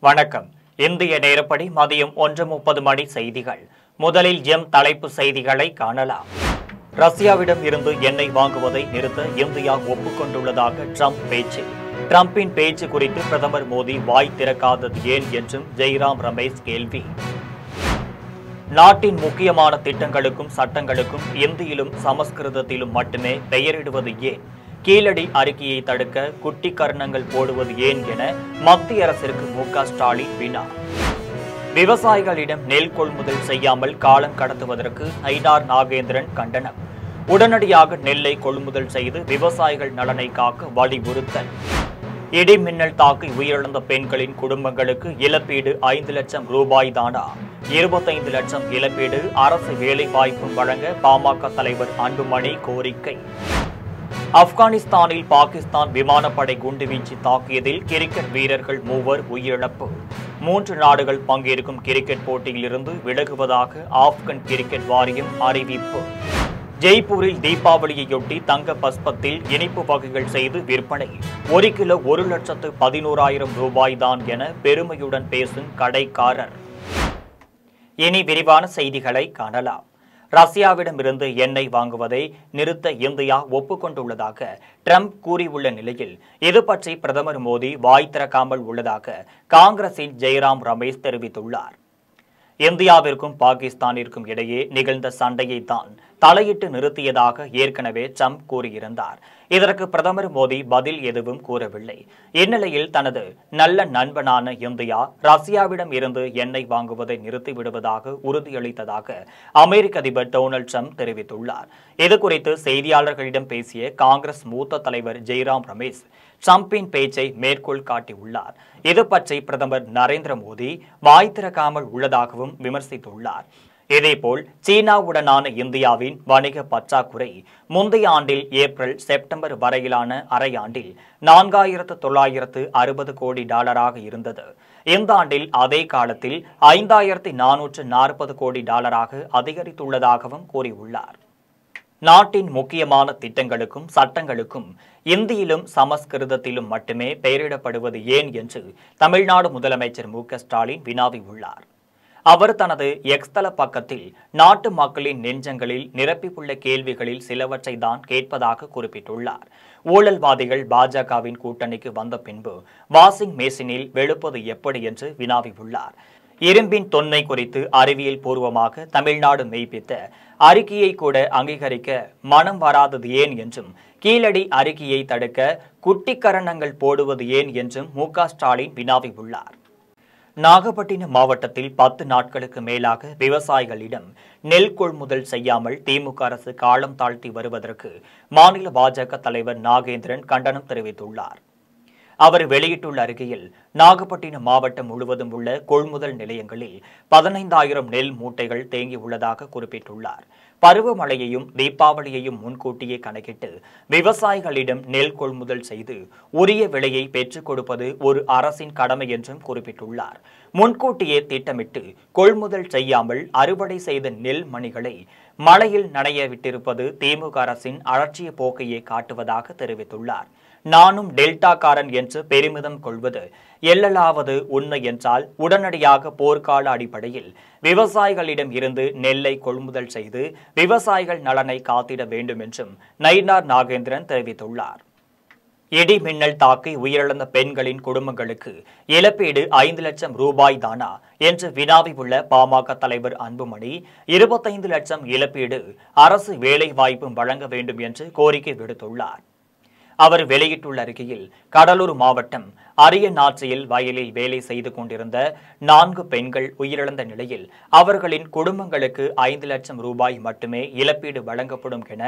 வணக்கம். இந்திய நேரப்படி மதியம் 1:30 மணி செய்திகள். முதலில் தலைப்பு செய்திகளை காணலாம். ரஷ்யாவிடம் இருந்து எண்ணெய் வாங்குவதை நிறுத்த இந்தியா ஒப்புக்கொண்டுள்ளதாக ட்ரம்ப் பேச்சு. ட்ரம்பின் பேச்சு குறித்து பிரதமர் மோடி வாய் திறக்காதது ஏன் என்றும் ஜெய்ராம் ரமேஷ் கேள்வி. நாட்டின் முக்கியமான திட்டங்களுக்கும் சட்டங்களுக்கும் இந்தியிலும் சமஸ்கிருதத்திலும் மட்டுமே பெயரிடுவது ஏன்? கீழடி அறிக்கையை தடுக்க குட்டி கர்ணங்கள் போடுவது ஏன் என மத்திய அரசிற்கு மு.க. ஸ்டாலின் வினா. விவசாயிகளிடம் நெல் கொள்முதல் செய்யாமல் காலம் கடத்துவதற்கு நயினார் நாகேந்திரன் கண்டனம். உடனடியாக நெல்லை கொள்முதல் செய்து விவசாயிகள் நலனை காக்க வலியுறுத்தல். இடி மின்னல் தாக்கி உயிரிழந்த பெண்களின் குடும்பங்களுக்கு இழப்பீடு 5 லட்சம் ரூபாய் தானா? 25 லட்சம் இழப்பீடு அரசு வேலைவாய்ப்பும் வழங்க பாமக தலைவர் அன்புமணி கோரிக்கை. ஆப்கானிஸ்தானில் பாகிஸ்தான் விமானப்படை குண்டுவீச்சு தாக்கியதில் கிரிக்கெட் வீரர்கள் 3 உயிரிழப்பு. 3 நாடுகள் பங்கேற்கும் கிரிக்கெட் போட்டியிலிருந்து விலகுவதாக ஆப்கன் கிரிக்கெட் வாரியம் அறிவிப்பு. ஜெய்ப்பூரில் தீபாவளியையொட்டி தங்க பஸ்பத்தில் இனிப்பு வகைகள் செய்து விற்பனை. 1 கிலோ 1,11,000 ரூபாய் தான் என பெருமையுடன் பேசும் கடைக்காரர். இனி விரிவான செய்திகளை காணலாம். ரஷ்யாவிடமிருந்து எண்ணெய் வாங்குவதை நிறுத்த இந்தியா ஒப்புக்கொண்டுள்ளதாக ட்ரம்ப் கூறியுள்ள நிலையில் இது பற்றி பிரதமர் மோடி வாய் திறக்காமல் உள்ளதாக காங்கிரசின் ஜெய்ராம் ரமேஷ் தெரிவித்துள்ளார். இந்தியாவிற்கும் பாகிஸ்தானிற்கும் இடையே நிகழ்ந்த சண்டையை தான் தலையிட்டு நிறுத்தியதாக ஏற்கனவே ட்ரம்ப் கூறியிருந்தார். இதற்கு பிரதமர் மோடி பதில் எதுவும் கூறவில்லை. இந்நிலையில் தனது நல்ல நண்பனான இந்தியா ரஷ்யாவிடம் இருந்து எண்ணெய் வாங்குவதை நிறுத்திவிடுவதாக உறுதியளித்ததாக அமெரிக்க அதிபர் டொனால்டு ட்ரம்ப் தெரிவித்துள்ளார். இதுகுறித்து செய்தியாளர்களிடம் பேசிய காங்கிரஸ் மூத்த தலைவர் ஜெய்ராம் ரமேஷ் ட்ரம்பின் பேச்சை மேற்கோள் காட்டியுள்ளார். இது பற்றி பிரதமர் நரேந்திர மோடி வாய் திறக்காமல் உள்ளதாகவும் விமர்சித்துள்ளார். இதேபோல் சீனாவுடனான இந்தியாவின் வணிக பற்றாக்குறை முந்தைய ஆண்டில் ஏப்ரல் செப்டம்பர் வரையிலான அரையாண்டில் 4,960 கோடி டாலராக இருந்தது. இந்த ஆண்டில் அதே காலத்தில் 5,440 கோடி டாலராக அதிகரித்துள்ளதாகவும் கூறியுள்ளார். நாட்டின் முக்கியமான திட்டங்களுக்கும் சட்டங்களுக்கும் இந்தியிலும் சமஸ்கிருதத்திலும் மட்டுமே பெயரிடப்படுவது ஏன் என்று தமிழ்நாடு முதலமைச்சர் மு.க. ஸ்டாலின் வினாவியுள்ளார். அவர் தனது எக்ஸ்தல பக்கத்தில் நாட்டு மக்களின் நெஞ்சங்களில் நிரப்பியுள்ள கேள்விகளில் சிலவற்றை தான் கேட்பதாக குறிப்பிட்டுள்ளார். ஊழல்வாதிகள் பாஜகவின் கூட்டணிக்கு வந்த பின்பு வாஷிங் மெஷினில் வெளுப்பது எப்படி என்று வினாவியுள்ளார். இரும்பின் தொன்மை குறித்து அறிவியல் பூர்வமாக தமிழ்நாடு மெய்ப்பித்த அறிக்கையை கூட அங்கீகரிக்க மனம் வராதது ஏன் என்றும் கீழடி அறிக்கையை தடுக்க குட்டிக்கரணங்கள் போடுவது ஏன் என்றும் மு.க. ஸ்டாலின் வினாவியுள்ளார். நாகப்பட்டினம் மாவட்டத்தில் 10 நாட்களுக்கு மேலாக விவசாயிகளிடம் நெல் கொள்முதல் செய்யாமல் திமுக அரசு காலம் தாழ்த்தி வருவதற்கு மாநில பாஜக தலைவர் நாகேந்திரன் கண்டனம் தெரிவித்துள்ளார். அவர் வெளியிட்டுள்ள அறிக்கையில் நாகப்பட்டினம் மாவட்டம் முழுவதும் உள்ள கொள்முதல் நிலையங்களில் 15,000 நெல் மூட்டைகள் தேங்கியுள்ளதாக குறிப்பிட்டுள்ளார். பருவமழையையும் தீபாவளியையும் முன்கூட்டியே கணக்கிட்டு விவசாயிகளிடம் நெல் கொள்முதல் செய்து உரிய விலையை பெற்றுக் கொடுப்பது ஒரு அரசின் கடமை என்றும் குறிப்பிட்டுள்ளார். முன்கூட்டியே திட்டமிட்டு கொள்முதல் செய்யாமல் அறுவடை செய்த நெல் மணிகளை மழையில் நனைய விட்டிருப்பது திமுக அரசின் அலட்சிய போக்கையே காட்டுவதாக தெரிவித்துள்ளார். நானும் டெல்டாக்காரன் என்று பெருமிதம் கொள்வது எல்லலாவது உண்மை என்றால் உடனடியாக போர்க்கால அடிப்படையில் விவசாயிகளிடம் இருந்து நெல்லை கொள்முதல் செய்து விவசாயிகள் நலனை காத்திட வேண்டும் என்றும் நயினார் நாகேந்திரன் தெரிவித்துள்ளார். இடி மின்னல் தாக்கி உயிரிழந்த பெண்களின் குடும்பங்களுக்கு இழப்பீடு 5 லட்சம் ரூபாய் தானா என்று வினாவியுள்ள பாமக தலைவர் அன்புமணி 25 லட்சம் இழப்பீடு அரசு வேலை வாய்ப்பும் வழங்க வேண்டும் என்று கோரிக்கை விடுத்துள்ளார். அவர் வெளியிட்டுள்ள அறிக்கையில் கடலூர் மாவட்டம் அரியநாச்சியில் வயலில் வேலை செய்து கொண்டிருந்த 4 பெண்கள் உயிரிழந்த நிலையில் அவர்களின் குடும்பங்களுக்கு 5 லட்சம் ரூபாய் மட்டுமே இழப்பீடு வழங்கப்படும் என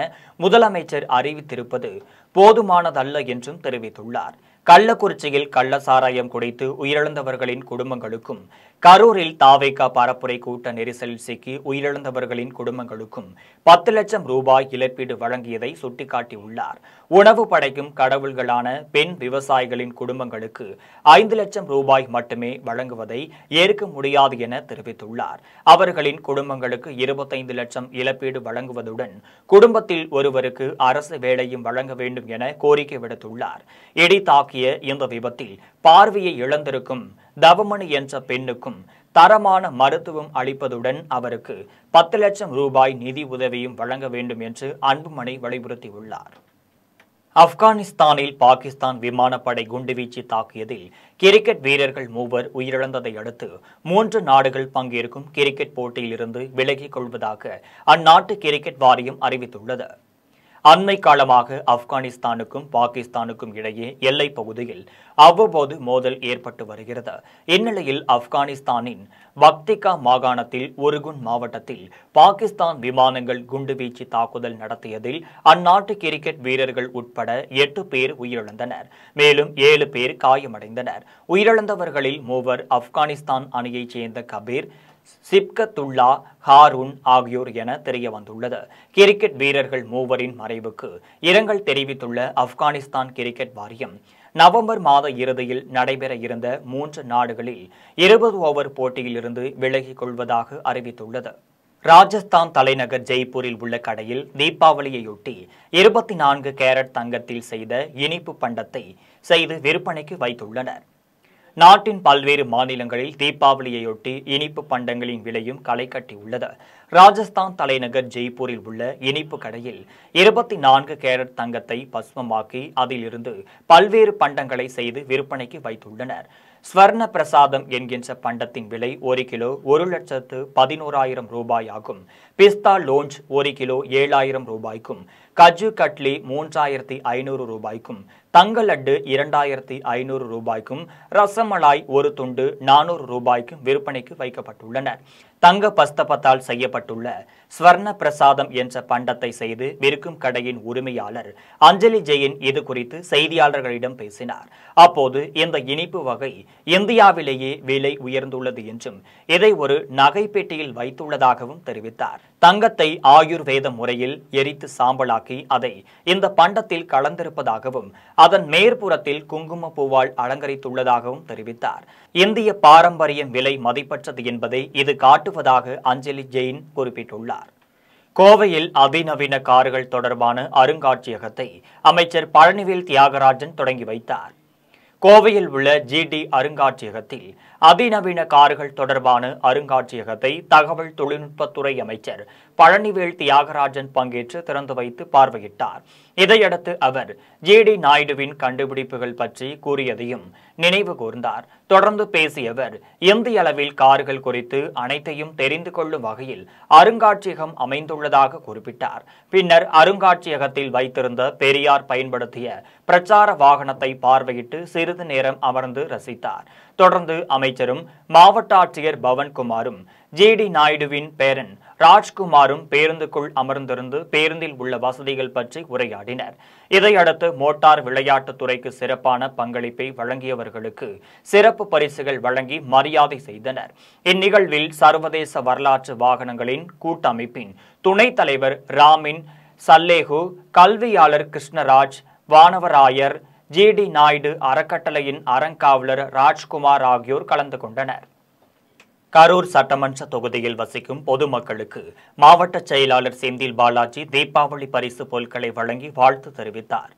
முதலமைச்சர் அறிவித்திருப்பது போதுமானதல்ல என்றும் தெரிவித்துள்ளார். கள்ளக்குறிச்சியில் கள்ள சாராயம் குடித்து உயிரிழந்தவர்களின் குடும்பங்களுக்கும் கரூரில் தாவேகா பரப்புரை கூட்ட நெரிசலில் சிக்கி உயிரிழந்தவர்களின் குடும்பங்களுக்கும் 10 லட்சம் ரூபாய் இழப்பீடு வழங்கியதை சுட்டிக்காட்டியுள்ளார். உணவு படைக்கும் கடவுள்களான பெண் விவசாயிகளின் குடும்பங்களுக்கு 5 லட்சம் ரூபாய் மட்டுமே வழங்குவதை ஏற்க முடியாது என தெரிவித்துள்ளார். அவர்களின் குடும்பங்களுக்கு 25 லட்சம் இழப்பீடு வழங்குவதுடன் குடும்பத்தில் ஒருவருக்கு அரசு வேலையும் வழங்க வேண்டும் என கோரிக்கை விடுத்துள்ளார். இடி தாக்கி தாக்கிய இந்த விபத்தில் பார்வையை இழந்திருக்கும் தவமணி என்ற பெண்ணுக்கும் தரமான மருத்துவம் அளிப்பதுடன் அவருக்கு 10 லட்சம் ரூபாய் நிதி உதவியும் வழங்க வேண்டும் என்று அன்புமணி வலியுறுத்தியுள்ளார். ஆப்கானிஸ்தானில் பாகிஸ்தான் விமானப்படை குண்டுவீச்சு தாக்கியதில் கிரிக்கெட் வீரர்கள் 3 உயிரிழந்ததை அடுத்து 3 நாடுகள் பங்கேற்கும் கிரிக்கெட் போட்டியில் இருந்து விலகிக் கொள்வதாக அந்நாட்டு கிரிக்கெட் வாரியம் அறிவித்துள்ளது. அண்மை காலமாக ஆப்கானிஸ்தானுக்கும் பாகிஸ்தானுக்கும் இடையே எல்லைப் பகுதியில் அவ்வப்போது மோதல் ஏற்பட்டு வருகிறது. இந்நிலையில் ஆப்கானிஸ்தானின் பக்திகா மாகாணத்தில் உருகுன் மாவட்டத்தில் பாகிஸ்தான் விமானங்கள் குண்டுவீச்சு தாக்குதல் நடத்தியதில் அந்நாட்டு கிரிக்கெட் வீரர்கள் உட்பட 8 பேர் உயிரிழந்தனர். மேலும் 7 பேர் காயமடைந்தனர். உயிரிழந்தவர்களில் 3 ஆப்கானிஸ்தான் அணியைச் சேர்ந்த கபீர், சிப்கத்துல்லா, ஹாரூன் ஆகியோர் என தெரிய வந்துள்ளது. கிரிக்கெட் வீரர்கள் 3 மறைவுக்கு இரங்கல் தெரிவித்துள்ள ஆப்கானிஸ்தான் கிரிக்கெட் வாரியம் நவம்பர் மாத இறுதியில் நடைபெற இருந்த 3 நாடுகளில் 20 ஓவர் போட்டியிலிருந்து விலகிக் கொள்வதாக அறிவித்துள்ளது. ராஜஸ்தான் தலைநகர் ஜெய்ப்பூரில் உள்ள கடையில் தீபாவளியையொட்டி 24 கேரட் தங்கத்தில் செய்த இனிப்பு பண்டத்தை செய்து விற்பனைக்கு வைத்துள்ளனர். நாட்டின் பல்வேறு மாநிலங்களில் தீபாவளியையொட்டி இனிப்பு பண்டங்களின் விலையும் களை கட்டியுள்ளது. ராஜஸ்தான் தலைநகர் ஜெய்ப்பூரில் உள்ள இனிப்பு கடையில் 24 கேரட் தங்கத்தை பஸ்மமாக்கி அதிலிருந்து பல்வேறு பண்டங்களை செய்து விற்பனைக்கு வைத்துள்ளனர். ஸ்வர்ண பிரசாதம் என்கின்ற பண்டத்தின் விலை 1 கிலோ 1,11,000 ரூபாய் ஆகும். பிஸ்தா லோஞ்ச் 1 கிலோ 7,000 ரூபாய்க்கும், கஜு கட்லி 3,500 ரூபாய்க்கும், தங்க லட்டு 2,500 ரூபாய்க்கும், ரசமலாய் ஒரு துண்டு 400 ரூபாய்க்கும் விற்பனைக்கு வைக்கப்பட்டுள்ளன. தங்க பஸ்தபத்தால் செய்யப்பட்டுள்ள ஸ்வர்ண பிரசாதம் என்ற பண்டத்தை செய்து விற்கும் கடையின் உரிமையாளர் அஞ்சலி ஜெயின் இது குறித்து செய்தியாளர்களிடம் பேசினார். அப்போது இந்த இனிப்பு வகை இந்தியாவிலேயே விலை உயர்ந்துள்ளது என்றும் இதை ஒரு நகை பெட்டியில் வைத்துள்ளதாகவும் தெரிவித்தார். தங்கத்தை ஆயுர்வேத முறையில் எரித்து சாம்பலாக்கி அதை இந்த பண்டத்தில் கலந்திருப்பதாகவும் அதன் மேற்புறத்தில் குங்கும பூவால் அலங்கரித்துள்ளதாகவும் தெரிவித்தார். இந்திய பாரம்பரியம் விலை மதிப்பற்றது என்பதை இது காட்டுவதாக அஞ்சலி ஜெயின் குறிப்பிட்டுள்ளார். கோவையில் அதிநவீன கார்கள் தொடர்பான அருங்காட்சியகத்தை அமைச்சர் பழனிவேல் தியாகராஜன் தொடங்கி வைத்தார். கோவையில் உள்ள GD அருங்காட்சியகத்தில் அதிநவீன கார்கள் தொடர்பான அருங்காட்சியகத்தை தகவல் தொழில்நுட்பத்துறை அமைச்சர் பழனிவேல் தியாகராஜன் பங்கேற்று திறந்து வைத்து பார்வையிட்டார். இதையடுத்து அவர் GD நாயுடுவின் கண்டுபிடிப்புகள் பற்றி கூறியதையும் நினைவு கூர்ந்தார். தொடர்ந்து பேசிய அவர் இந்திய அளவில் கார்கள் குறித்து அனைத்தையும் தெரிந்து கொள்ளும் வகையில் அருங்காட்சியகம் அமைந்துள்ளதாக குறிப்பிட்டார். பின்னர் அருங்காட்சியகத்தில் வைத்திருந்த பெரியார் பயன்படுத்திய பிரச்சார வாகனத்தை பார்வையிட்டு சிறிது நேரம் அமர்ந்து ரசித்தார். தொடர்ந்து அமைச்சரும் மாவட்ட ஆட்சியர் பவன்குமாரும் GD நாயுடுவின் பேரன் ராஜ்குமாரும் பேருந்துக்குள் அமர்ந்திருந்து பேருந்தில் உள்ள வசதிகள் பற்றி உரையாடினர். இதையடுத்து மோட்டார் விளையாட்டுத் துறைக்கு சிறப்பான பங்களிப்பை வழங்கியவர்களுக்கு சிறப்பு பரிசுகள் வழங்கி மரியாதை செய்தனர். இந்நிகழ்வில் சர்வதேச வரலாற்று வாகனங்களின் கூட்டமைப்பின் துணைத் தலைவர் ராமின் சல்லேஹு, கல்வியாளர் கிருஷ்ணராஜ், வானவராயர், GD நாயுடு அறக்கட்டளையின் அறங்காவலர் ராஜ்குமார் ஆகியோர் கலந்து கொண்டனர். கரூர் சட்டமன்ற தொகுதியில் வசிக்கும் பொதுமக்களுக்கு மாவட்ட செயலாளர் செந்தில் பாலாஜி தீபாவளி பரிசு பொருட்களை வழங்கி வாழ்த்து தெரிவித்தார்.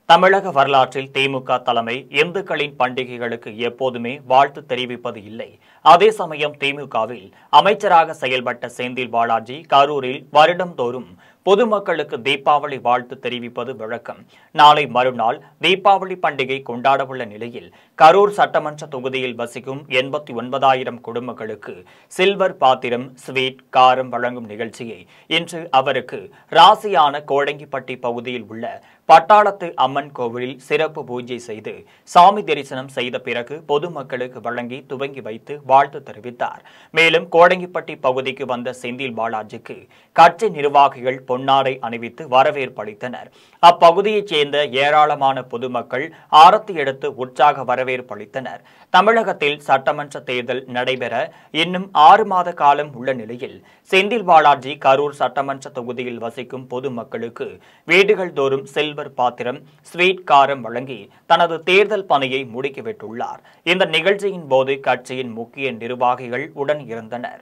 தமிழக வரலாற்றில் திமுக தலைமை இந்துக்களின் பண்டிகைகளுக்கு எப்போதுமே வாழ்த்து தெரிவிப்பது இல்லை. அதே சமயம் திமுகவில் அமைச்சராக செயல்பட்ட செந்தில் பாலாஜி கரூரில் வருடந்தோறும் பொதுமக்களுக்கு தீபாவளி வாழ்த்து தெரிவிப்பது வழக்கம். நாளை மறுநாள் தீபாவளி பண்டிகை கொண்டாடவுள்ள நிலையில் கரூர் சட்டமன்ற தொகுதியில் வசிக்கும் 89,000 குடும்பங்களுக்கு சில்வர் பாத்திரம், ஸ்வீட், காரம் வழங்கும் நிகழ்ச்சியை இன்று அவருக்கு ராசியான கோடங்கிப்பட்டி பகுதியில் உள்ள பட்டாளத்து அம்மன் கோவிலில் சிறப்பு பூஜை செய்து சாமி தரிசனம் செய்த பிறகு பொதுமக்களுக்கு வழங்கி துவங்கி வைத்து வாழ்த்து தெரிவித்தார். மேலும் கோடங்கிப்பட்டி பகுதிக்கு வந்த செந்தில் பாலாஜிக்கு கட்சி நிர்வாகிகள் பொன்னாடை அணிவித்து வரவேற்பு அளித்தனர். அப்பகுதியைச் சேர்ந்த ஏராளமான பொதுமக்கள் ஆரத்தி எடுத்து உற்சாக வரவேற்பு அளித்தனர். தமிழகத்தில் சட்டமன்ற தேர்தல் நடைபெற இன்னும் 6 மாத காலம் உள்ள நிலையில் செந்தில் பாலாஜி கரூர் சட்டமன்ற தொகுதியில் வசிக்கும் பொதுமக்களுக்கு வீடுகள் தோறும் சில்வர் பாத்திரம், ஸ்வீட், காரம் வழங்கி தனது தேர்தல் பணியை முடுக்கிவிட்டுள்ளார். இந்த நிகழ்ச்சியின் போது கட்சியின் முக்கிய நிர்வாகிகள் உடன் இருந்தனர்.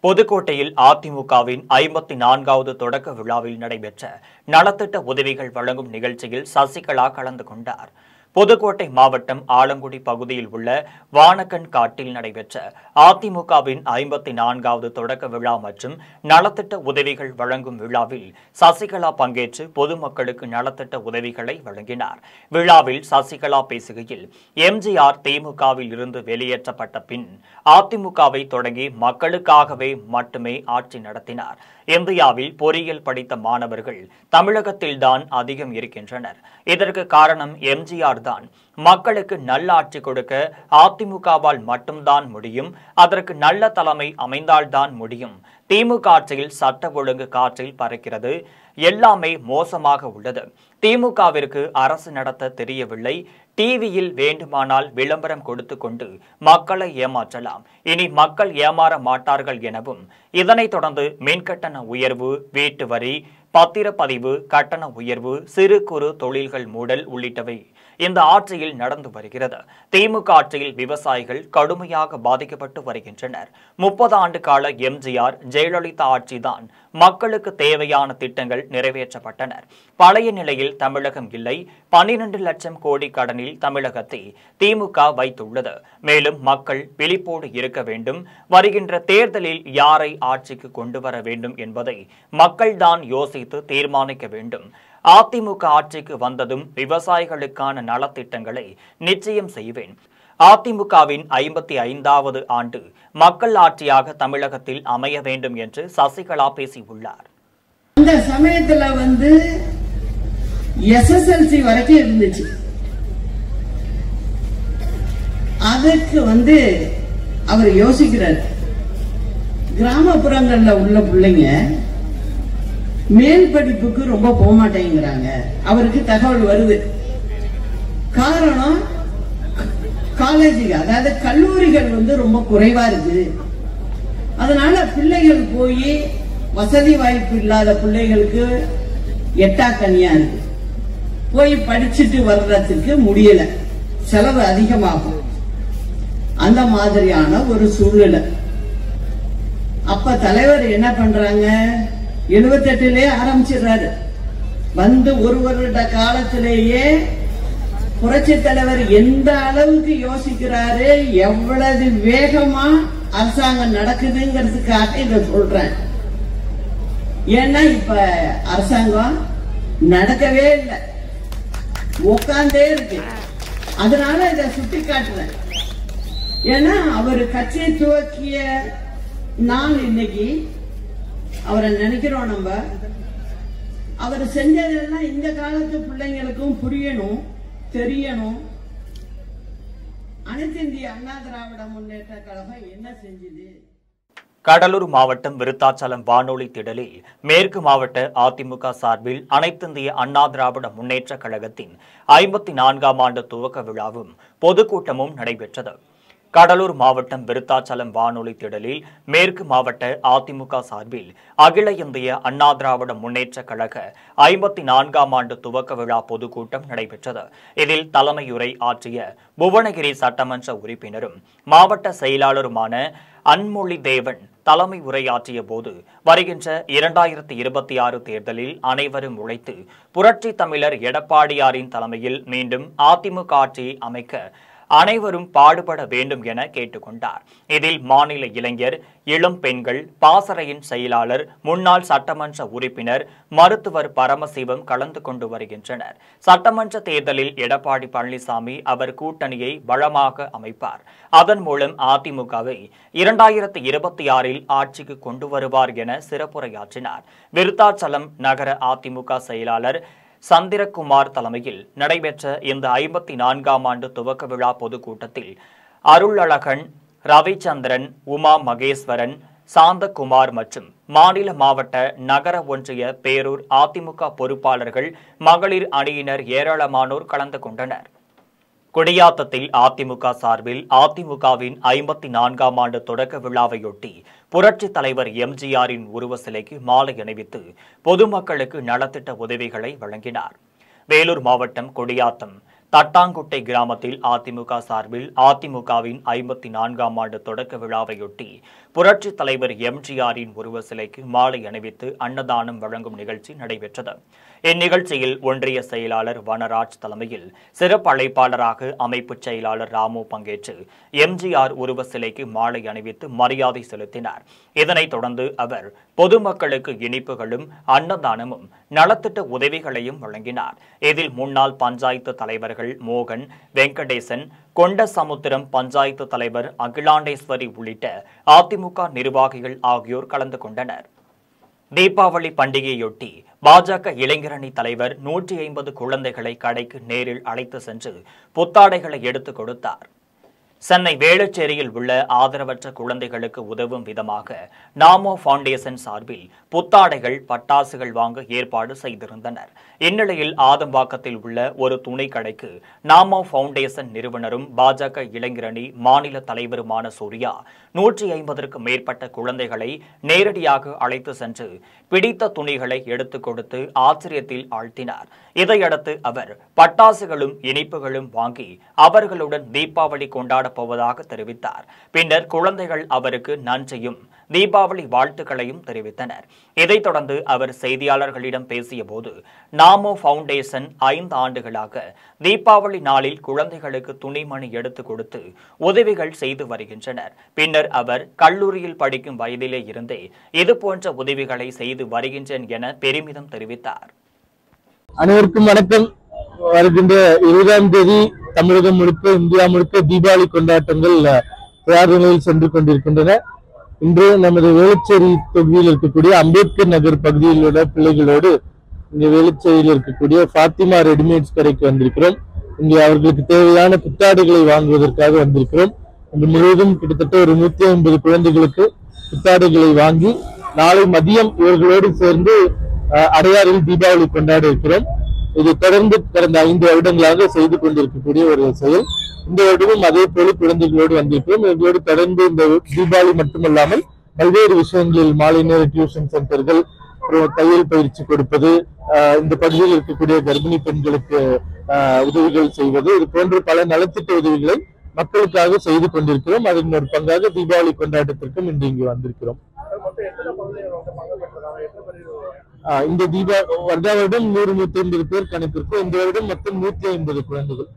புதுக்கோட்டையில் அதிமுகவின் 54வது தொடக்க விழாவில் நடைபெற்ற நலத்திட்ட உதவிகள் வழங்கும் நிகழ்ச்சியில் சசிகலா கலந்து கொண்டார். புதுக்கோட்டை மாவட்டம் ஆலங்குடி பகுதியில் உள்ள வானக்கன் காட்டில் நடைபெற்ற அதிமுகவின் 54வது தொடக்க விழா மற்றும் நலத்திட்ட உதவிகள் வழங்கும் விழாவில் சசிகலா பங்கேற்று பொதுமக்களுக்கு நலத்திட்ட உதவிகளை வழங்கினார். விழாவில் சசிகலா பேசுகையில், எம்ஜிஆர் திமுகவில் இருந்து வெளியேற்றப்பட்ட பின் அதிமுகவை தொடங்கி மக்களுக்காகவே மட்டுமே ஆட்சி நடத்தினார். இந்தியாவில் பொறியியல் படித்த மாணவர்கள் தமிழகத்தில்தான் அதிகம் இருக்கின்றனர். இதற்கு காரணம் எம்ஜிஆர் தான். மக்களுக்கு நல்ல ஆட்சி கொடுக்க அதிமுகவால் மட்டும்தான் முடியும். அதற்கு நல்ல தலைமை அமைந்தால்தான் முடியும். திமுக ஆட்சியில் சட்ட ஒழுங்கு காற்றில் பறக்கிறது. எல்லாமே மோசமாக உள்ளது. திமுகவிற்கு அரசு நடத்த தெரியவில்லை. டிவியில் வேண்டுமானால் விளம்பரம் கொடுத்து கொண்டு மக்களை ஏமாற்றலாம். இனி மக்கள் ஏமாற மாட்டார்கள் எனவும், இதனைத் தொடர்ந்து மின்கட்டண உயர்வு, வீட்டு வரி, பத்திரப்பதிவு கட்டண உயர்வு, சிறு குறு தொழில்கள் மூடல் உள்ளிட்டவை இந்த ஆட்சியில் நடந்து வருகிறது. திமுக ஆட்சியில் விவசாயிகள் கடுமையாக பாதிக்கப்பட்டு வருகின்றனர். 30 ஆண்டு கால எம்ஜிஆர் ஜெயலலிதா ஆட்சிதான் மக்களுக்கு தேவையான திட்டங்கள் நிறைவேற்றப்பட்டன. பழைய நிலையில் தமிழகம் இல்லை. 12 லட்சம் கோடி கடனில் தமிழகத்தை திமுக வைத்துள்ளது. மேலும் மக்கள் விழிப்போடு இருக்க வேண்டும். வருகின்ற தேர்தலில் யாரை ஆட்சிக்கு கொண்டு வர வேண்டும் என்பதை மக்கள்தான் யோசித்து தீர்மானிக்க வேண்டும். அதிமுக ஆட்சிக்கு வந்ததும் விவசாயிகளுக்கான நலத்திட்டங்களை நிச்சயம் செய்வேன். அதிமுகவின் 55வது ஆண்டு மக்கள் ஆட்சியாக தமிழகத்தில் அமைய வேண்டும் என்று சசிகலா பேசியுள்ளார். அந்த சமயத்துல SSLC வரைக்கும் இருந்துச்சு. அதுக்கு அவர் யோசிக்கிறார், கிராமப்புறங்கள்ல உள்ள பிள்ளைங்க மேல் படிப்புக்கு ரொம்ப போக மாட்டேங்கிறாங்க. அவருக்கு தகவல் வருது. காரணம், காலேஜுக்கு அதாவது கல்லூரிகள் ரொம்ப குறைவா இருக்கு. அதனால பிள்ளைகள் போய் வசதி வாய்ப்பு இல்லாத பிள்ளைகளுக்கு எட்டாக்கனியா இருக்கு. போய் படிச்சுட்டு வர்றதுக்கு முடியல, செலவு அதிகமாகும். அந்த மாதிரியான ஒரு சூழ்நிலை. அப்ப தலைவர் என்ன பண்றாங்க, 78 ஆரம்பிச்சிடுறாரு. ஒரு வருட காலத்திலேயே புரட்சி தலைவர் எந்த அளவுக்கு யோசிக்கிறாரு, எவ்வளவு வேகமா அரசாங்கம் நடக்குதுங்கிறதுக்காக இதை சொல்றேன். ஏன்னா இப்ப அரசாங்கம் நடக்கவே இல்லை, உட்கார்ந்தே இருக்கு. அதனால இதை சுட்டி காட்டுறேன். ஏன்னா அவர் கட்சியை துவக்கிய நாள் இன்னைக்கு. அவரை நினைக்கிறோம் நம்ம. அவர் செஞ்சதெல்லாம் இந்த காலத்து பிள்ளைங்களுக்கும் புரியணும், தெரியணும். அனைத்து இந்திய அண்ணா திராவிட முன்னேற்ற கழகம் என்ன செஞ்சது? கடலூர் மாவட்டம் விருத்தாச்சலம் வானொலி திடலில் மேற்கு மாவட்ட அதிமுக சார்பில் அனைத்திந்திய அண்ணா திராவிட முன்னேற்ற கழகத்தின் 54ஆம் ஆண்டு துவக்க விழாவும் பொதுக்கூட்டமும் நடைபெற்றது. கடலூர் மாவட்டம் விருத்தாச்சலம் வானொலி திடலில் மேற்கு மாவட்ட அதிமுக சார்பில் அகில இந்திய அண்ணா திராவிட முன்னேற்ற கழக 54ஆம் ஆண்டு துவக்க விழா பொதுக்கூட்டம் நடைபெற்றது. இதில் தலைமையுரை ஆற்றிய புவனகிரி சட்டமன்ற உறுப்பினரும் மாவட்ட செயலாளருமான அன்மொழி தேவன் தலைமை உரையாற்றிய போது, வருகின்ற 2026 தேர்தலில் அனைவரும் உழைத்து புரட்சி தமிழர் எடப்பாடியாரின் தலைமையில் மீண்டும் அதிமுக ஆட்சியை அமைக்க அனைவரும் பாடுபட வேண்டும் என கேட்டுக்கொண்டார். இதில் மாநில இளைஞர், இளம் பெண்கள் பாசறையின் செயலாளர், முன்னாள் சட்டமன்ற உறுப்பினர், மருத்துவர் பரமசிவம் கலந்து கொண்டு வருகின்றனர். சட்டமன்ற தேர்தலில் எடப்பாடி பழனிசாமி அவர் கூட்டணியை பலமாக அமைப்பார். அதன் மூலம் அதிமுகவை 2026 ஆட்சிக்கு கொண்டு வருவார் என சிறப்புரையாற்றினார். விருத்தாச்சலம் நகர அதிமுக செயலாளர் சந்திரகுமார் தலைமையில் நடைபெற்ற இந்த 54ஆம் ஆண்டு துவக்க விழா பொதுக்கூட்டத்தில் அருளழகன், ரவிச்சந்திரன், உமா மகேஸ்வரன், சாந்தகுமார் மற்றும் மாநில மாவட்ட நகர ஒன்றிய பேரூர் அதிமுக பொறுப்பாளர்கள், மகளிர் அணியினர் ஏராளமானோர் கலந்து கொண்டனர். குடியாத்தத்தில் அதிமுக சார்பில் அதிமுகவின் 54ஆம் ஆண்டு தொடக்க விழாவையொட்டி புரட்சி தலைவர் எம்ஜிஆரின் உருவ சிலைக்கு மாலை அணிவித்து பொதுமக்களுக்கு நலத்திட்ட உதவிகளை வழங்கினார். வேலூர் மாவட்டம் குடியாத்தம் தட்டாங்குட்டை கிராமத்தில் அதிமுக சார்பில் அதிமுகவின் 54ஆம் ஆண்டு தொடக்க விழாவையொட்டி புரட்சித் தலைவர் எம்ஜிஆரின் உருவ சிலைக்கு மாலை அணிவித்து அன்னதானம் வழங்கும் நிகழ்ச்சி நடைபெற்றது. இந்நிகழ்ச்சியில் ஒன்றிய செயலாளர் வனராஜ் தலைமையில் சிறப்பு அழைப்பாளராக அமைப்பு செயலாளர் ராமு பங்கேற்று எம்ஜிஆர் உருவ சிலைக்கு மாலை அணிவித்து மரியாதை செலுத்தினார். இதனைத் தொடர்ந்து அவர் பொதுமக்களுக்கு இனிப்புகளும் அன்னதானமும் நலத்திட்ட உதவிகளையும் வழங்கினார். இதில் முன்னாள் பஞ்சாயத்து தலைவர்கள் மோகன், வெங்கடேசன், கொண்டசமுத்திரம் பஞ்சாயத்து தலைவர் அகிலாண்டேஸ்வரி உள்ளிட்ட அதிமுக நிர்வாகிகள் ஆகியோர் கலந்து கொண்டனர். தீபாவளி பண்டிகையொட்டி பாஜக இளைஞரணி தலைவர் 150 குழந்தைகளை கடைக்கு நேரில் அழைத்து சென்று புத்தாடைகளை எடுத்துக் கொடுத்தார். சென்னை வேளச்சேரியில் உள்ள ஆதரவற்ற குழந்தைகளுக்கு உதவும் விதமாக நாமோ ஃபவுண்டேஷன் சார்பில் புத்தாடைகள், பட்டாசுகள் வாங்க ஏற்பாடு செய்திருந்தனர். இந்நிலையில் ஆதம்பாக்கத்தில் உள்ள ஒரு துணை கடைக்கு நாமோ ஃபவுண்டேஷன் நிறுவனரும் பாஜக இளைஞரணி மாநில தலைவருமான சூர்யா 150க்கும் மேற்பட்ட குழந்தைகளை நேரடியாக அழைத்து சென்று பிடித்த துணிகளை எடுத்துக் கொடுத்து ஆச்சரியத்தில் ஆழ்த்தினார். இதையடுத்து அவர் பட்டாசுகளும் இனிப்புகளும் வாங்கி அவர்களுடன் தீபாவளி கொண்டாட போவதாக தெரிவித்தார். பின்னர் குழந்தைகள் அவருக்கு நன்றியும் தீபாவளி வாழ்த்துக்களையும் தெரிவித்தனர். இதைத் தொடர்ந்து அவர் செய்தியாளர்களிடம் பேசிய போது நாமோ ஃபவுண்டேஷன் 5 ஆண்டுகளாக தீபாவளி நாளில் குழந்தைகளுக்கு துணிமணி எடுத்துக் கொடுத்து உதவிகள் செய்து வருகின்றனர். பின்னர் அவர் கல்லூரியில் படிக்கும் வயதிலே இருந்தே இதுபோன்ற உதவிகளை செய்து வருகின்றேன் என பெருமிதம் தெரிவித்தார். அனைவருக்கும் வணக்கம். வருகின்ற 20ஆம் தேதி தமிழகம் முழுக்க, இந்தியா முழுக்க தீபாவளி கொண்டாட்டங்கள் தயார் நிலையில் சென்று கொண்டிருக்கின்றன. இன்று நமது வேளச்சேரி தொகுதியில் இருக்கக்கூடிய அம்பேத்கர் நகர் பகுதியில் உள்ள பிள்ளைகளோடு இங்கே வேளச்சேரியில் இருக்கக்கூடிய ஃபாத்திமா ரெடிமேட்ஸ் கடைக்கு வந்திருக்கிறோம். இங்கே அவர்களுக்கு தேவையான புத்தாடைகளை வாங்குவதற்காக வந்திருக்கிறோம். இன்று முழுவதும் கிட்டத்தட்ட ஒரு 150 குழந்தைகளுக்கு புத்தாடைகளை வாங்கி நாளை மதியம் இவர்களோடு சேர்ந்து அடையாறில் தீபாவளி கொண்டாட இருக்கிறோம். இது தொடர்ந்து கடந்த 5 வருடங்களாக செய்து கொண்டிருக்கக்கூடிய ஒரு செயல். இந்த வருடமும் அதே போல குழந்தைகளோடு வந்திருக்கிறோம். இவர்களோடு தொடர்ந்து இந்த தீபாவளி மட்டுமல்லாமல் பல்வேறு விஷயங்களில் மாலை நேர டியூஷன் சென்டர்கள், அப்புறம் தையல் பயிற்சி கொடுப்பது, இந்த பகுதியில் இருக்கக்கூடிய கர்ப்பிணி பெண்களுக்கு உதவிகள் செய்வது, இது போன்ற பல நலத்திட்ட உதவிகளை மக்களுக்காக செய்து கொண்டிருக்கிறோம். அதன் ஒரு பங்காக தீபாவளி கொண்டாட்டத்திற்கும் இன்று இங்கு வந்திருக்கிறோம். இந்த வருட வருடம் 100-150 பேர் கணக்கிற்கு, இந்த வருடம் மொத்தம் 150 குழந்தைகள்.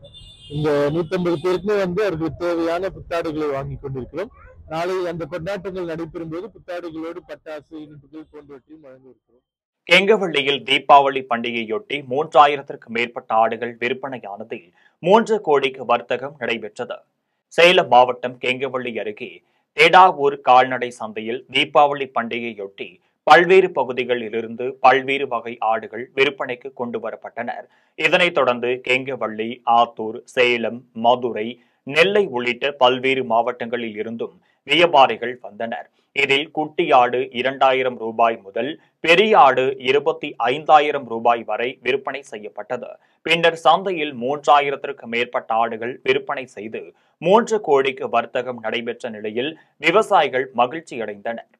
இந்த 150 பேருக்குமே அவர்களுக்கு தேவையான புத்தாடைகளை வாங்கி கொண்டிருக்கிறோம். நாளை அந்த கொண்டாட்டங்கள் நடைபெறும் போது புத்தாடைகளோடு பட்டாசு, இனிப்புகள் போன்றவற்றையும் வழங்கியிருக்கிறோம். கெங்கவள்ளியில் தீபாவளி பண்டிகையொட்டி 3000க்கும் மேற்பட்ட ஆடுகள் விற்பனையானதில் 3 கோடிக்கு வர்த்தகம் நடைபெற்றது. சேலம் மாவட்டம் கெங்கவள்ளி அருகே தேடாவூர் கால்நடை சந்தையில் தீபாவளி பண்டிகையொட்டி பல்வேறு பகுதிகளில் இருந்து பல்வேறு வகை ஆடுகள் விற்பனைக்கு கொண்டு வரப்பட்டனர். இதனைத் தொடர்ந்து கெங்கவள்ளி, ஆத்தூர், சேலம், மதுரை, நெல்லை உள்ளிட்ட பல்வேறு மாவட்டங்களில் இருந்தும் வியாபாரிகள் வந்தனர். இதில் குட்டி ஆடு 2000 ரூபாய் முதல் பெரிய ஆடு 25,000 ரூபாய் வரை விற்பனை செய்யப்பட்டது. பின்னர் சந்தையில் 3000க்கும் மேற்பட்ட ஆடுகள் விற்பனை செய்து 3 கோடிக்கு வர்த்தகம் நடைபெற்ற நிலையில் விவசாயிகள் மகிழ்ச்சியடைந்தனர்.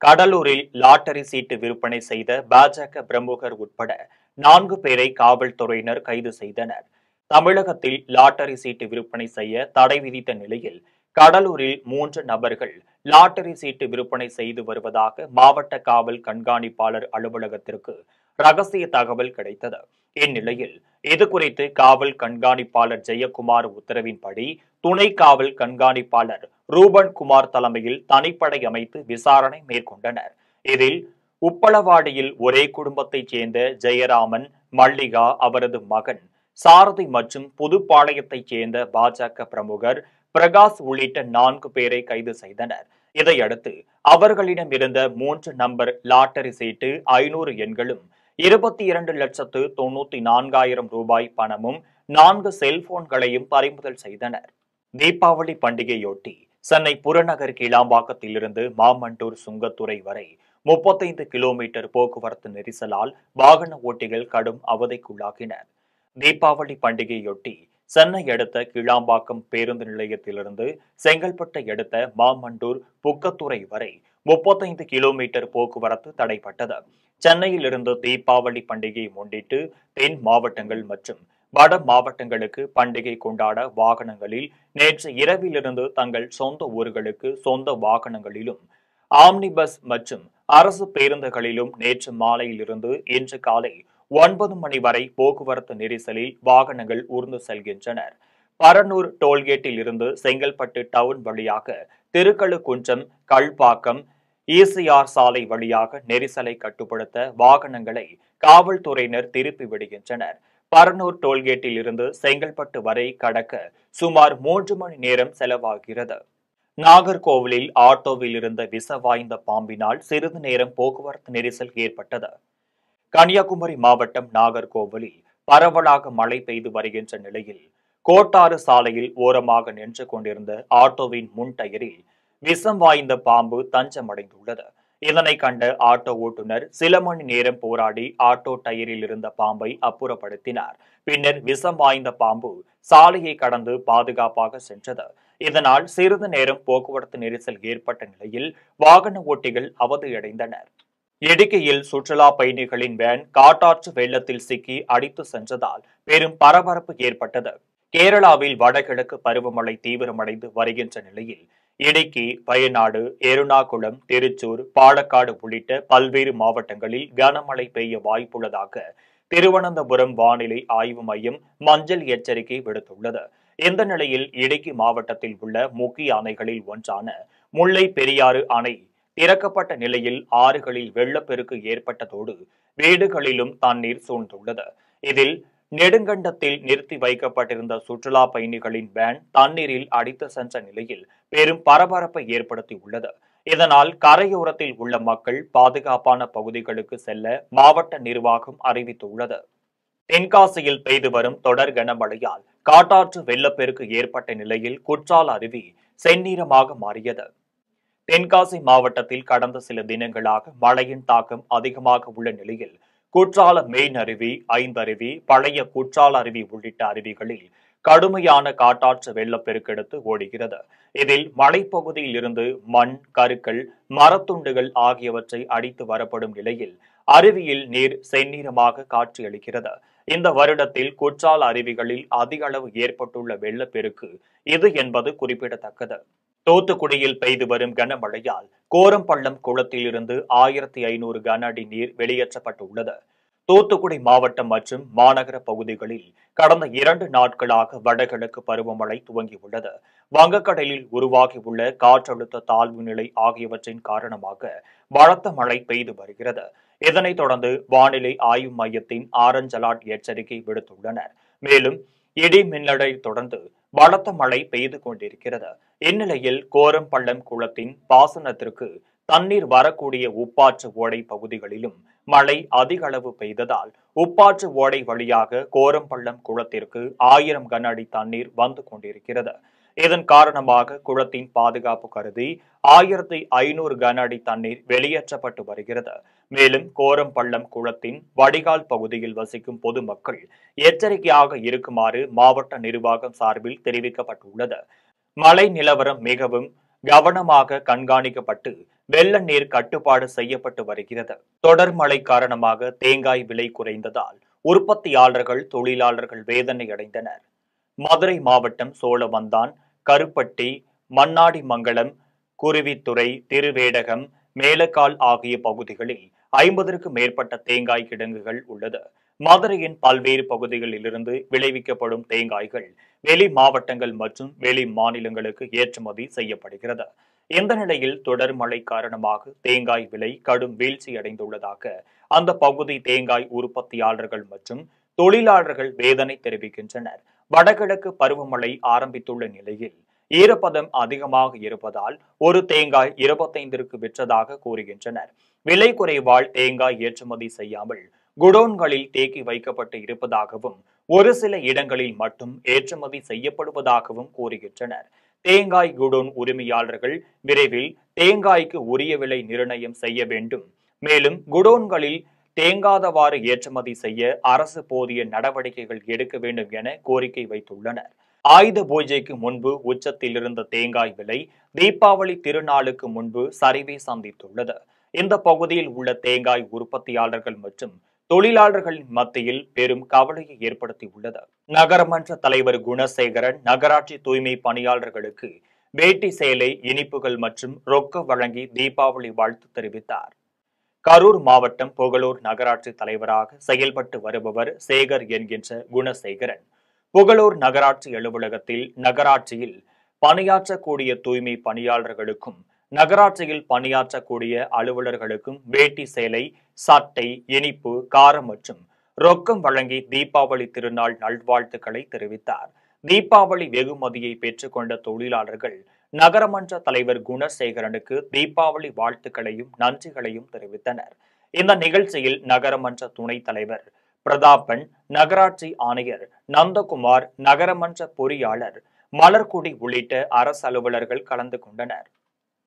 கடலூரில் லாட்டரி சீட்டு விற்பனை செய்த பாஜக பிரமுகர் உட்பட 4 பேரை காவல்துறையினர் கைது செய்தனர். தமிழகத்தில் லாட்டரி சீட்டு விற்பனை செய்ய தடை விதித்த நிலையில் கடலூரில் 3 நபர்கள் லாட்டரி சீட்டு விற்பனை செய்து வருவதாக மாவட்ட காவல் கண்காணிப்பாளர் அலுவலகத்திற்கு ரகசிய தகவல் கிடைத்தது. இந்நிலையில் இதுகுறித்து காவல் கண்காணிப்பாளர் ஜெயக்குமார் உத்தரவின்படி துணை காவல் கண்காணிப்பாளர் ரூபன் குமார் தலைமையில் தனிப்படை அமைத்து விசாரணை மேற்கொண்டனர். இதில் உப்பளவாடியில் ஒரே குடும்பத்தைச் சேர்ந்த ஜெயராமன், மல்லிகா, அவரது மகன் சாரதி மற்றும் புதுப்பாளையத்தைச் சேர்ந்த பாஜக பிரமுகர் பிரகாஷ் உள்ளிட்ட 4 பேரை கைது செய்தனர். இதையடுத்து அவர்களிடம் இருந்த 3 நம்பர் லாட்டரி சீட்டு, 500 எண்களும், 22,94,000 ரூபாய் பணமும், 4 செல்போன்களையும் பறிமுதல் செய்தனர். தீபாவளி பண்டிகையொட்டி சென்னை புறநகர் கிளாம்பாக்கத்திலிருந்து மாமண்டூர் சுங்கத்துறை வரை 35 கிலோமீட்டர் போக்குவரத்து நெரிசலால் வாகன ஓட்டிகள் கடும் அவதிக்குள்ளாகினர். தீபாவளி பண்டிகையொட்டி சென்னை அடுத்த கிளாம்பாக்கம் பேருந்து நிலையத்திலிருந்து செங்கல்பட்டை அடுத்த மாமண்டூர் புக்கத்துறை வரை 35 கிலோமீட்டர் போக்குவரத்து தடைப்பட்டது. சென்னையிலிருந்து தீபாவளி பண்டிகையை முன்னிட்டு தென் மாவட்டங்கள் மற்றும் வட மாவட்டங்களுக்கு பண்டிகை கொண்டாட வாகனங்களில் நேற்று இரவிலிருந்து தங்கள் சொந்த ஊர்களுக்கு சொந்த வாகனங்களிலும் ஆம்னி பஸ் மற்றும் அரசு பேருந்துகளிலும் நேற்று மாலையிலிருந்து இன்று காலை 9 மணி வரை போக்குவரத்து நெரிசலில் வாகனங்கள் ஊர்ந்து செல்கின்றனர். பரனூர் டோல்கேட்டில் இருந்து செங்கல்பட்டு டவுன் வழியாக திருக்கழுக்குன்றம், கல்பாக்கம், ECR சாலை வழியாக நெரிசலை கட்டுப்படுத்த வாகனங்களை காவல்துறையினர் திருப்பி விடுகின்றனர். பரனூர் டோல்கேட்டில் இருந்து செங்கல்பட்டு வரை கடக்க சுமார் 3 மணி நேரம் செலவாகிறது. நாகர்கோவிலில் ஆட்டோவில் இருந்த விஷ வாய்ந்த பாம்பினால் சிறிது நேரம் போக்குவரத்து நெரிசல் ஏற்பட்டது. கன்னியாகுமரி மாவட்டம் நாகர்கோவிலில் பரவலாக மழை பெய்து வருகின்ற நிலையில் கோட்டாறு சாலையில் ஓரமாக நின்று கொண்டிருந்த ஆட்டோவின் முன் டயரில் விஷம் வாய்ந்த பாம்பு தஞ்சமடைந்துள்ளது. இதனை கண்ட ஆட்டோ ஓட்டுநர் சில மணி நேரம் போராடி ஆட்டோ டயரில் இருந்த பாம்பை அப்புறப்படுத்தினார். பின்னர் விஷம் வாய்ந்த பாம்பு சாலையை கடந்து பாதுகாப்பாக சென்றது. இதனால் சிறிது நேரம் போக்குவரத்து நெரிசல் ஏற்பட்ட நிலையில் வாகன ஓட்டிகள் அவதியடைந்தனர். இடுக்கியில் சுற்றுலா பயணிகளின் வேன் காட்டாற்று வெள்ளத்தில் சிக்கி அடித்து சென்றதால் பெரும் பரபரப்பு ஏற்பட்டது. கேரளாவில் வடகிழக்கு பருவமழை தீவிரமடைந்து வருகின்ற நிலையில் இடுக்கி, வயநாடு, எர்ணாகுளம், திருச்சூர், பாலக்காடு உள்ளிட்ட பல்வேறு மாவட்டங்களில் கனமழை பெய்ய வாய்ப்புள்ளதாக திருவனந்தபுரம் வானிலை ஆய்வு மையம் மஞ்சள் எச்சரிக்கை விடுத்துள்ளது. இந்த நிலையில் இடுக்கி மாவட்டத்தில் உள்ள முக்கிய அணைகளில் ஒன்றான முல்லை பெரியாறு அணை திறக்கப்பட்ட நிலையில் ஆறுகளில் வெள்ளப்பெருக்கு ஏற்பட்டதோடு வீடுகளிலும் தண்ணீர் சூழ்ந்துள்ளது. இதில் நெடுங்கண்டத்தில் நிறுத்தி வைக்கப்பட்டிருந்த சுற்றுலா பயணிகளின் வேன் தண்ணீரில் அடித்து சென்ற நிலையில் பெரும் பரபரப்பை ஏற்படுத்தியுள்ளது. இதனால் கரையோரத்தில் உள்ள மக்கள் பாதுகாப்பான பகுதிகளுக்கு செல்ல மாவட்ட நிர்வாகம் அறிவித்துள்ளது. தென்காசியில் பெய்து வரும் தொடர் கனமழையால் காட்டாற்று வெள்ளப்பெருக்கு ஏற்பட்ட நிலையில் குற்றால அருவி செந்நீரமாக மாறியது. தென்காசி மாவட்டத்தில் கடந்த சில தினங்களாக மழையின் தாக்கம் அதிகமாக உள்ள நிலையில் குற்றால மெயின் அருவி, ஐந்தருவி, பழைய குற்றால அருவி உள்ளிட்ட அருவிகளில் கடுமையான காட்டாற்று வெள்ளப்பெருக்கெடுத்து ஓடுகிறது. இதில் மலைப்பகுதியில் இருந்து மண், கருக்கள், மரத்துண்டுகள் ஆகியவற்றை அடித்து வரப்படும் நிலையில் அருவியில் நீர் செந்நீரமாக காட்சியளிக்கிறது. இந்த வருடத்தில் குற்றால அருவிகளில் அதிக அளவு ஏற்பட்டுள்ள வெள்ளப்பெருக்கு இது என்பது குறிப்பிடத்தக்கது. தூத்துக்குடியில் பெய்து வரும் கனமழையால் கோரம்பள்ளம் குளத்தில் இருந்து 1500 கன அடி நீர் வெளியேற்றப்பட்டுள்ளது. தூத்துக்குடி மாவட்டம் மற்றும் மாநகர பகுதிகளில் கடந்த 2 நாட்களாக வடகிழக்கு பருவமழை துவங்கியுள்ளது. வங்கக்கடலில் உருவாகியுள்ள காற்றழுத்த தாழ்வு நிலை ஆகியவற்றின் காரணமாக பலத்த மழை பெய்து வருகிறது. இதனைத் தொடர்ந்து வானிலை ஆய்வு மையத்தின் ஆரஞ்ச் அலர்ட் எச்சரிக்கை விடுத்துள்ளனர். மேலும் இடி மின்னலை தொடர்ந்து பலத்த மழை பெய்து கொண்டிருக்கிறது. இந்நிலையில் கோரம்பள்ளம் குளத்தின் பாசனத்திற்கு தண்ணீர் வரக்கூடிய உப்பாற்று ஓடை பகுதிகளிலும் மழை அதிக அளவு பெய்ததால் உப்பாற்று ஓடை வழியாக கோரம்பள்ளம் குளத்திற்கு 1000 கன அடி தண்ணீர் வந்து கொண்டிருக்கிறது. இதன் காரணமாக குளத்தின் பாதுகாப்பு கருதி 1500 கன அடி தண்ணீர் வெளியேற்றப்பட்டு வருகிறது. மேலும் கோரம்பள்ளம் குளத்தின் வடிகால் பகுதியில் வசிக்கும் பொதுமக்கள் எச்சரிக்கையாக இருக்குமாறு மாவட்ட நிர்வாகம் சார்பில் தெரிவிக்கப்பட்டுள்ளது. மழை நிலவரம் மிகவும் கவனமாக கண்காணிக்கப்பட்டு வெள்ள நீர் கட்டுப்பாடு செய்யப்பட்டு வருகிறது. தொடர் மழை காரணமாக தேங்காய் விலை குறைந்ததால் உற்பத்தியாளர்கள், தொழிலாளர்கள் வேதனை அடைந்தனர். மதுரை மாவட்டம் சோழவந்தான், கருப்பட்டி, மண்ணாடிமங்கலம், குருவித்துறை, திருவேடகம், மேலக்கால் ஆகிய பகுதிகளில் 50க்கும் மேற்பட்ட தேங்காய் கிடங்குகள் உள்ளது. மதுரையின் பல்வேறு பகுதிகளிலிருந்து விளைவிக்கப்படும் தேங்காய்கள் வெளி மாவட்டங்கள் மற்றும் வெளி மாநிலங்களுக்கு ஏற்றுமதி செய்யப்படுகிறது. இந்த நிலையில் தொடர் மழை காரணமாக தேங்காய் விலை கடும் வீழ்ச்சியடைந்துள்ளதாக அந்த பகுதி தேங்காய் உற்பத்தியாளர்கள் மற்றும் தொழிலாளர்கள் வேதனை தெரிவிக்கின்றனர். வடகிழக்கு பருவமழை ஆரம்பித்துள்ள நிலையில் ஈரப்பதம் அதிகமாக இருப்பதால் ஒரு தேங்காய் 25க்கு விற்றதாக கூறுகின்றனர். விலை குறைவால் தேங்காய் ஏற்றுமதி செய்யாமல் குடோன்களில் தேக்கி வைக்கப்பட்டு இருப்பதாகவும் ஒரு சில இடங்களில் மட்டும் ஏற்றுமதி செய்யப்படுவதாகவும் கூறுகின்றனர். தேங்காய் குடோன் உரிமையாளர்கள் விரைவில் தேங்காய்க்கு உரிய விலை நிர்ணயம் செய்ய வேண்டும். மேலும் குடோன்களில் தேங்காதவாறு ஏற்றுமதி செய்ய அரசு போதிய நடவடிக்கைகள் எடுக்க வேண்டும் என கோரிக்கை வைத்துள்ளனர். ஆயுத பூஜைக்கு முன்பு உச்சத்தில் இருந்த தேங்காய் விலை தீபாவளி திருநாளுக்கு முன்பு சரிவை சந்தித்துள்ளது. இந்த பகுதியில் உள்ள தேங்காய் உற்பத்தியாளர்கள் மற்றும் தொழிலாளர்களின் மத்தியில் பெரும் கவலையை ஏற்படுத்தியுள்ளது. நகரமன்ற தலைவர் குணசேகரன் நகராட்சி தூய்மை பணியாளர்களுக்கு வேட்டி சேலை, இனிப்புகள் மற்றும் ரொக்க வழங்கி தீபாவளி வாழ்த்து தெரிவித்தார். கரூர் மாவட்டம் புகழூர் நகராட்சி தலைவராக செயல்பட்டு வருபவர் சேகர் என்கின்ற குணசேகரன் புகழூர் நகராட்சி அலுவலகத்தில் நகராட்சியில் பணியாற்றக்கூடிய தூய்மை பணியாளர்களுக்கும் நகராட்சியில் பணியாற்றக்கூடிய அலுவலர்களுக்கும் வேட்டி சேலை, சட்டை, இனிப்பு, காரம் மற்றும் ரொக்கம் வழங்கி தீபாவளி திருநாள் நல்வாழ்த்துக்களை தெரிவித்தார். தீபாவளி வெகுமதியை பெற்றுக்கொண்ட தொழிலாளர்கள் நகரமன்ற தலைவர் குணசேகரனுக்கு தீபாவளி வாழ்த்துக்களையும் நன்றிகளையும் தெரிவித்தனர். இந்த நிகழ்ச்சியில் நகரமன்ற துணைத் தலைவர் பிரதாபன், நகராட்சி ஆணையர் நந்தகுமார், நகரமன்ற பொறியாளர் மலர்கொடி உள்ளிட்ட அரசு அலுவலர்கள் கலந்து கொண்டனர்.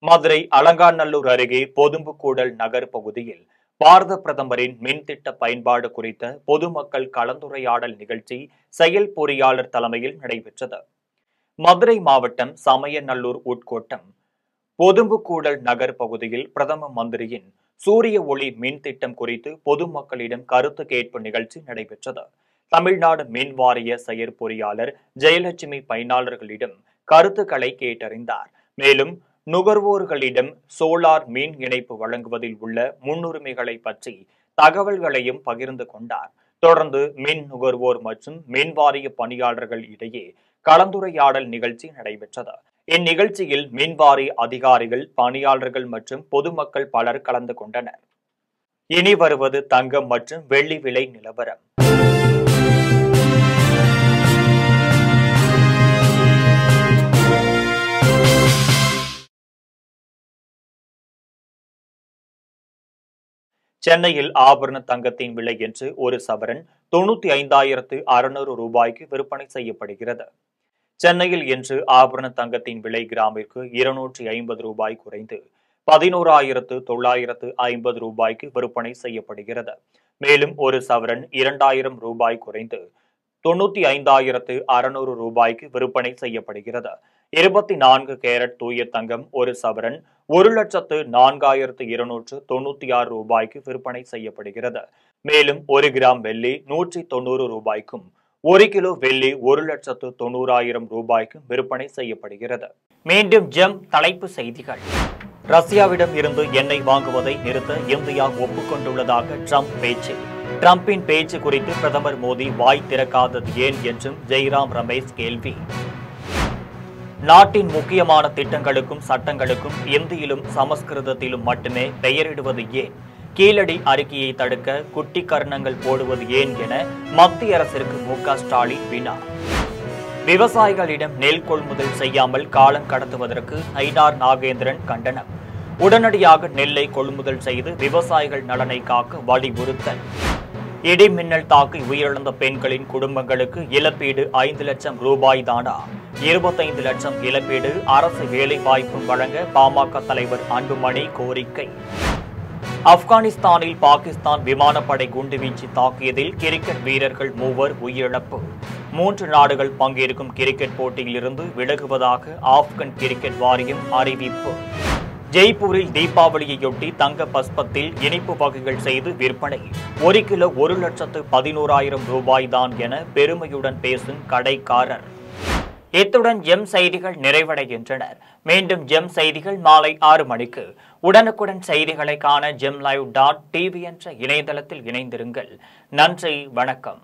மதுரை அலங்காநல்லூர் அருகே பொதும்புக்கூடல் நகர் பகுதியில் பாரத பிரதமரின் மின்திட்ட பயன்பாடு குறித்த பொதுமக்கள் கலந்துரையாடல் நிகழ்ச்சி செயல் பொறியாளர் தலைமையில் நடைபெற்றது. மதுரை மாவட்டம் சமயநல்லூர் உட்கோட்டம் பொதும்புக்கூடல் நகர் பகுதியில் பிரதம மந்திரியின் சூரிய ஒளி மின் திட்டம் குறித்து பொதுமக்களிடம் கருத்து கேட்பு நிகழ்ச்சி நடைபெற்றது. தமிழ்நாடு மின் வாரிய செயற்பொறியாளர் ஜெயலட்சுமி பயனாளர்களிடம் கருத்துக்களை கேட்டறிந்தார். மேலும் நுகர்வோர்களிடம் சோலார் மின் இணைப்பு வழங்குவதில் உள்ள முன்னுரிமைகளை பற்றி தகவல்களையும் பகிர்ந்து கொண்டார். தொடர்ந்து மின் நுகர்வோர் மற்றும் மின் வாரிய பணியாளர்கள் இடையே கலந்துரையாடல் நிகழ்ச்சி நடைபெற்றது. இந்நிகழ்ச்சியில் மின்வாரிய அதிகாரிகள், பணியாளர்கள் மற்றும் பொதுமக்கள் பலர் கலந்து கொண்டனர். இனி வருவது தங்கம் மற்றும் வெள்ளி விலை நிலவரம். சென்னையில் ஆபரண தங்கத்தின் விலை என்று ஒரு சவரன் 95,600 ரூபாய்க்கு விற்பனை செய்யப்படுகிறது. சென்னையில் இன்று ஆபரண தங்கத்தின் விலை கிராமிற்கு 250 ரூபாய் குறைந்து 11,950 ரூபாய்க்கு விற்பனை செய்யப்படுகிறது. மேலும் ஒரு சவரன் 2,000 ரூபாய் குறைந்து 95,600 ரூபாய்க்கு விற்பனை செய்யப்படுகிறது. 24 கேரட் தூய தங்கம் ஒரு சவரன் 1,04,296 ரூபாய்க்கு விற்பனை செய்யப்படுகிறது. மேலும் 1 கிராம் வெள்ளி 190 ரூபாய்க்கும் 1 கிலோ வெள்ளி 1,90,000 ரூபாய்க்கும் விற்பனை செய்யப்படுகிறது. மீண்டும் ஜெம் தலைப்பு செய்திகள். ரஷ்யாவிடம் இருந்து எண்ணெய் வாங்குவதை நிறுத்த இந்தியா ஒப்புக்கொண்டுள்ளதாக ட்ரம்ப் பேச்சு. ட்ரம்பின் பேச்சு குறித்து பிரதமர் மோடி வாய் திறக்காதது ஏன் என்றும் ஜெய்ராம் ரமேஷ் கேள்வி. நாட்டின் முக்கியமான திட்டங்களுக்கும் சட்டங்களுக்கும் இந்தியிலும் சமஸ்கிருதத்திலும் மட்டுமே பெயரிடுவது ஏன்? கீழடி அறிக்கையை தடுக்க குட்டி கர்ணங்கள் போடுவது ஏன் என மத்திய அரசிற்கு மு.க. ஸ்டாலின் வினா. விவசாயிகளிடம் நெல் கொள்முதல் செய்யாமல் காலம் கடத்துவதற்கு ஐனார் நாகேந்திரன் கண்டனம். உடனடியாக நெல்லை கொள்முதல் செய்து விவசாயிகள் நலனை காக்க வலியுறுத்தல். இடி மின்னல் தாக்கி உயிரிழந்த பெண்களின் குடும்பங்களுக்கு இழப்பீடு 5 லட்சம் ரூபாய் தானா? 25 லட்சம் இழப்பீடு அரசு வேலை வாய்ப்பும் வழங்க பாமக தலைவர் அன்புமணி கோரிக்கை. ஆப்கானிஸ்தானில் பாகிஸ்தான் விமானப்படை குண்டுவீச்சு தாக்கியதில் கிரிக்கெட் வீரர்கள் 3 உயிரிழப்பு. 3 நாடுகள் பங்கேற்கும் கிரிக்கெட் போட்டியிலிருந்து விலகுவதாக ஆப்கன் கிரிக்கெட் வாரியம் அறிவிப்பு. ஜெய்ப்பூரில் தீபாவளியையொட்டி தங்க பஸ்பத்தில் இனிப்பு வகைகள் செய்து விற்பனை. 1 கிலோ 1,11,000 ரூபாய் தான் என பெருமையுடன் பேசும் கடைக்காரர். இத்துடன் ஜெம் செய்திகள் நிறைவடைகின்றன. மீண்டும் ஜெம் செய்திகள் மாலை 6 மணிக்கு. உடனுக்குடன் செய்திகளை காண gemlive.tv என்ற இணையதளத்தில் இணைந்திருங்கள். நன்றி, வணக்கம்.